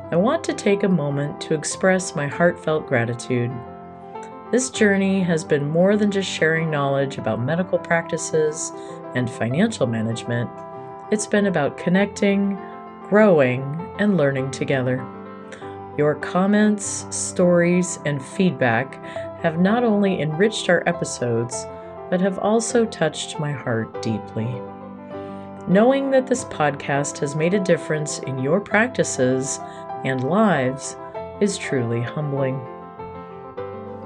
I want to take a moment to express my heartfelt gratitude. This journey has been more than just sharing knowledge about medical practices and financial management. It's been about connecting, growing, and learning together. Your comments, stories, and feedback have not only enriched our episodes, but have also touched my heart deeply. Knowing that this podcast has made a difference in your practices and lives is truly humbling.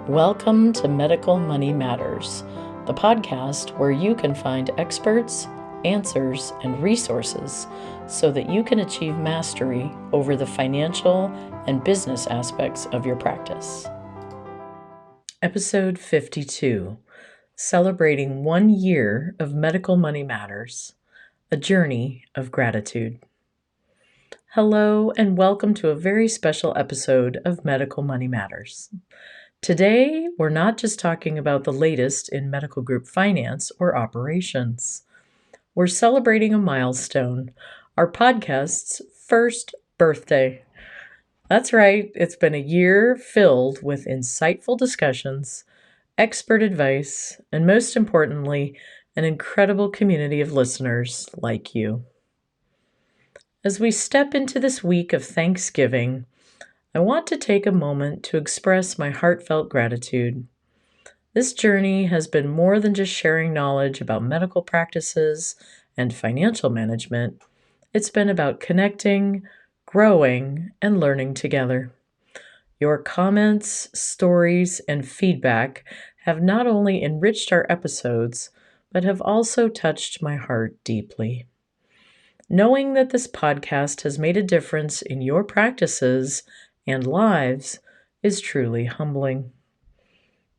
Welcome to Medical Money Matters, the podcast where you can find experts, answers, and resources so that you can achieve mastery over the financial and business aspects of your practice. Episode 52, celebrating 1 year of Medical Money Matters, a journey of gratitude. Hello, and welcome to a very special episode of Medical Money Matters. Today, we're not just talking about the latest in medical group finance or operations. We're celebrating a milestone, our podcast's first birthday. That's right, it's been a year filled with insightful discussions, expert advice, and most importantly, an incredible community of listeners like you. As we step into this week of Thanksgiving, I want to take a moment to express my heartfelt gratitude. This journey has been more than just sharing knowledge about medical practices and financial management. It's been about connecting, growing, and learning together. Your comments, stories, and feedback have not only enriched our episodes, but have also touched my heart deeply. Knowing that this podcast has made a difference in your practices and lives is truly humbling.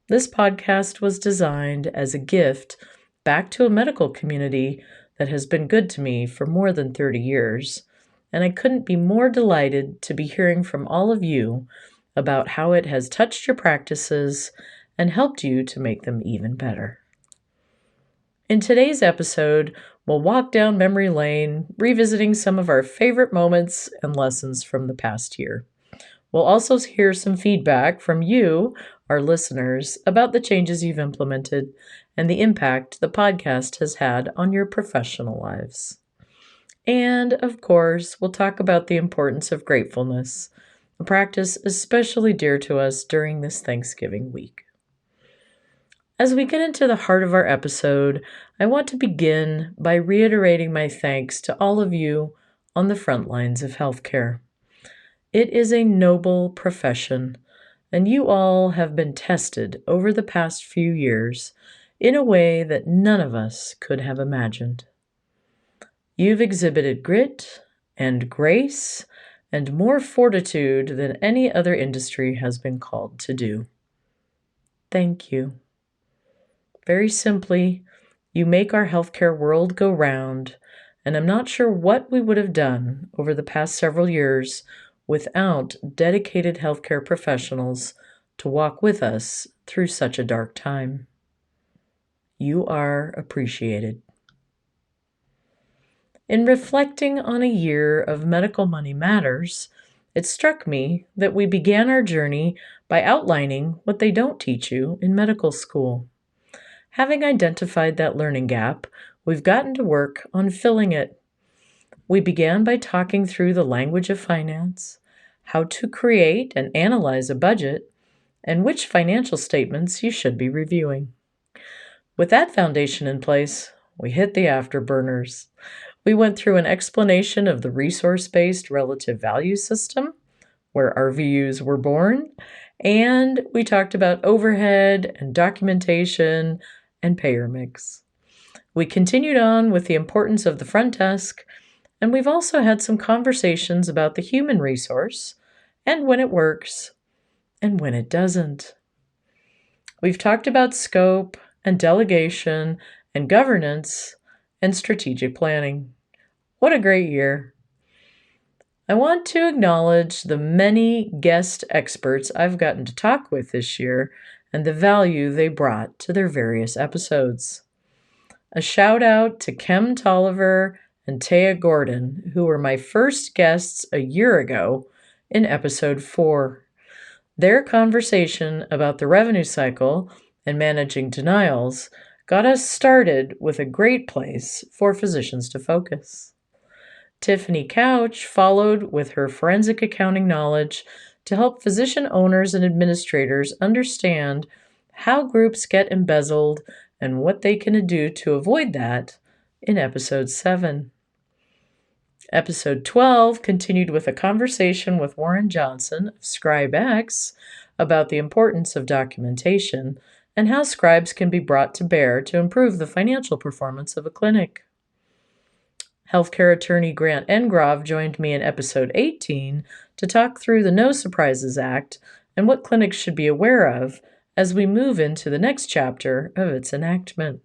This podcast was designed as a gift back to a medical community that has been good to me for more than 30 years, and I couldn't be more delighted to be hearing from all of you about how it has touched your practices and helped you to make them even better. In today's episode, we'll walk down memory lane, revisiting some of our favorite moments and lessons from the past year. We'll also hear some feedback from you, our listeners, about the changes you've implemented and the impact the podcast has had on your professional lives. And, of course, we'll talk about the importance of gratefulness, a practice especially dear to us during this Thanksgiving week. As we get into the heart of our episode, I want to begin by reiterating my thanks to all of you on the front lines of healthcare. It is a noble profession, and you all have been tested over the past few years in a way that none of us could have imagined. You've exhibited grit and grace and more fortitude than any other industry has been called to do. Thank you. Very simply, you make our healthcare world go round, and I'm not sure what we would have done over the past several years without dedicated healthcare professionals to walk with us through such a dark time. You are appreciated. In reflecting on a year of Medical Money Matters, it struck me that we began our journey by outlining what they don't teach you in medical school. Having identified that learning gap, we've gotten to work on filling it. We began by talking through the language of finance, how to create and analyze a budget, and which financial statements you should be reviewing. With that foundation in place, we hit the afterburners. We went through an explanation of the resource-based relative value system, where RVUs were born, and we talked about overhead and documentation and payer mix. We continued on with the importance of the front desk, and we've also had some conversations about the human resource and when it works and when it doesn't. We've talked about scope and delegation and governance and strategic planning. What a great year. I want to acknowledge the many guest experts I've gotten to talk with this year and the value they brought to their various episodes. A shout out to Kem Tolliver and Taya Gordon, who were my first guests a year ago in episode 4. Their conversation about the revenue cycle and managing denials got us started with a great place for physicians to focus. Tiffany Couch followed with her forensic accounting knowledge to help physician owners and administrators understand how groups get embezzled and what they can do to avoid that in episode 7. Episode 12 continued with a conversation with Warren Johnson of ScribeX about the importance of documentation and how scribes can be brought to bear to improve the financial performance of a clinic. Healthcare attorney Grant Engrove joined me in episode 18 to talk through the No Surprises Act and what clinics should be aware of as we move into the next chapter of its enactment.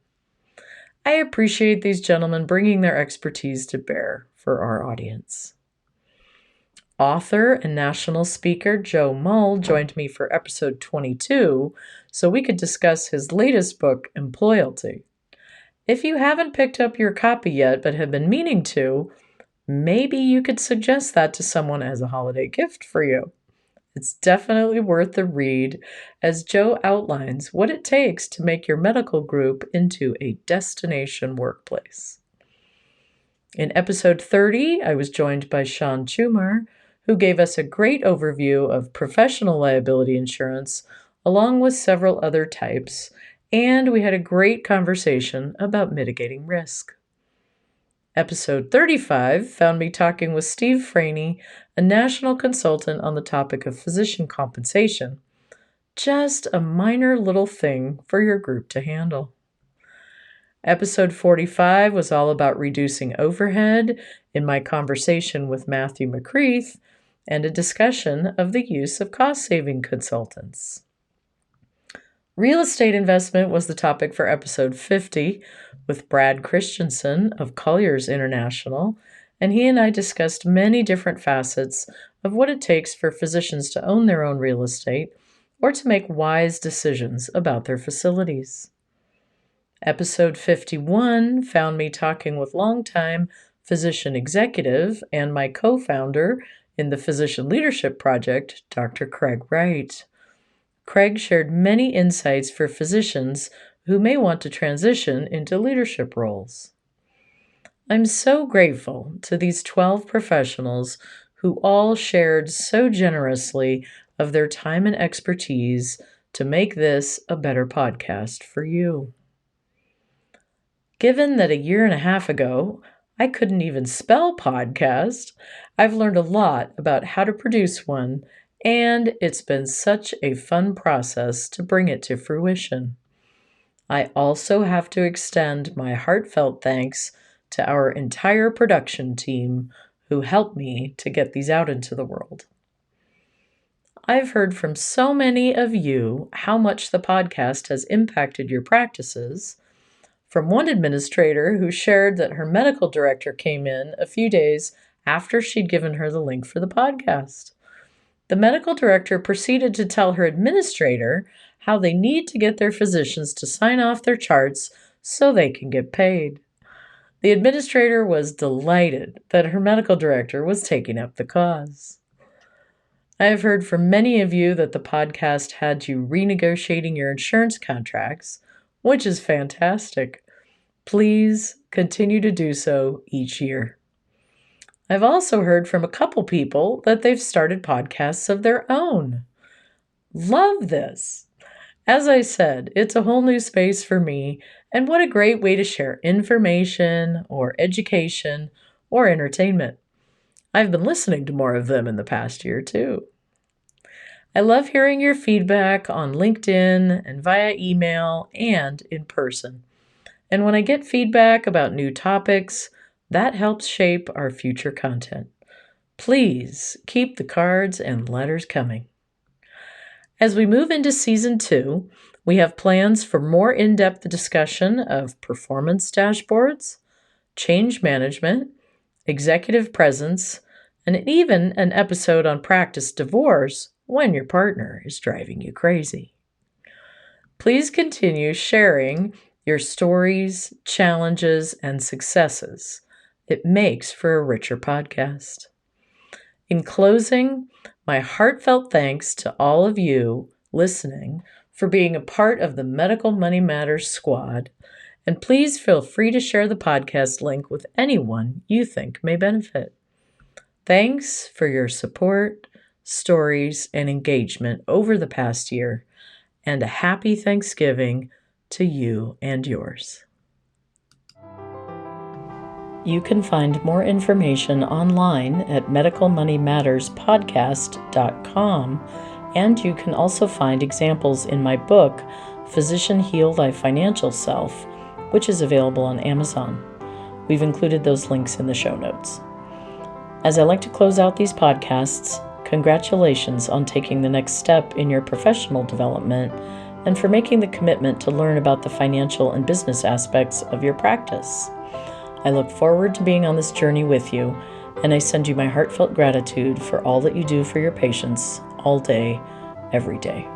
I appreciate these gentlemen bringing their expertise to bear for our audience. Author and national speaker Joe Mull joined me for episode 22 so we could discuss his latest book, Employalty. If you haven't picked up your copy yet but have been meaning to, maybe you could suggest that to someone as a holiday gift for you. It's definitely worth the read as Joe outlines what it takes to make your medical group into a destination workplace. In episode 30, I was joined by Sean Chumar, who gave us a great overview of professional liability insurance, along with several other types, and we had a great conversation about mitigating risk. Episode 35 found me talking with Steve Franey, a national consultant on the topic of physician compensation. Just a minor little thing for your group to handle. Episode 45 was all about reducing overhead in my conversation with Matthew McCreath and a discussion of the use of cost-saving consultants. Real estate investment was the topic for episode 50 with Brad Christensen of Colliers International, and he and I discussed many different facets of what it takes for physicians to own their own real estate or to make wise decisions about their facilities. Episode 51 found me talking with longtime physician executive and my co-founder in the Physician Leadership Project, Dr. Craig Wright. Craig shared many insights for physicians who may want to transition into leadership roles. I'm so grateful to these 12 professionals who all shared so generously of their time and expertise to make this a better podcast for you. Given that a year and a half ago, I couldn't even spell podcast, I've learned a lot about how to produce one, and it's been such a fun process to bring it to fruition. I also have to extend my heartfelt thanks to our entire production team who helped me to get these out into the world. I've heard from so many of you how much the podcast has impacted your practices. From one administrator who shared that her medical director came in a few days after she'd given her the link for the podcast. The medical director proceeded to tell her administrator how they need to get their physicians to sign off their charts so they can get paid. The administrator was delighted that her medical director was taking up the cause. I have heard from many of you that the podcast had you renegotiating your insurance contracts, which is fantastic. Please continue to do so each year. I've also heard from a couple people that they've started podcasts of their own. Love this. As I said, it's a whole new space for me, and what a great way to share information or education or entertainment. I've been listening to more of them in the past year, too. I love hearing your feedback on LinkedIn and via email and in person. And when I get feedback about new topics, that helps shape our future content. Please keep the cards and letters coming. As we move into Season 2, we have plans for more in-depth discussion of performance dashboards, change management, executive presence, and even an episode on practice divorce when your partner is driving you crazy. Please continue sharing your stories, challenges, and successes. It makes for a richer podcast. In closing, my heartfelt thanks to all of you listening for being a part of the Medical Money Matters squad, and please feel free to share the podcast link with anyone you think may benefit. Thanks for your support, stories, and engagement over the past year, and a happy Thanksgiving to you and yours. You can find more information online at medicalmoneymatterspodcast.com, and you can also find examples in my book, Physician Heal Thy Financial Self, which is available on Amazon. We've included those links in the show notes. As I like to close out these podcasts, congratulations on taking the next step in your professional development and for making the commitment to learn about the financial and business aspects of your practice. I look forward to being on this journey with you, and I send you my heartfelt gratitude for all that you do for your patients all day, every day.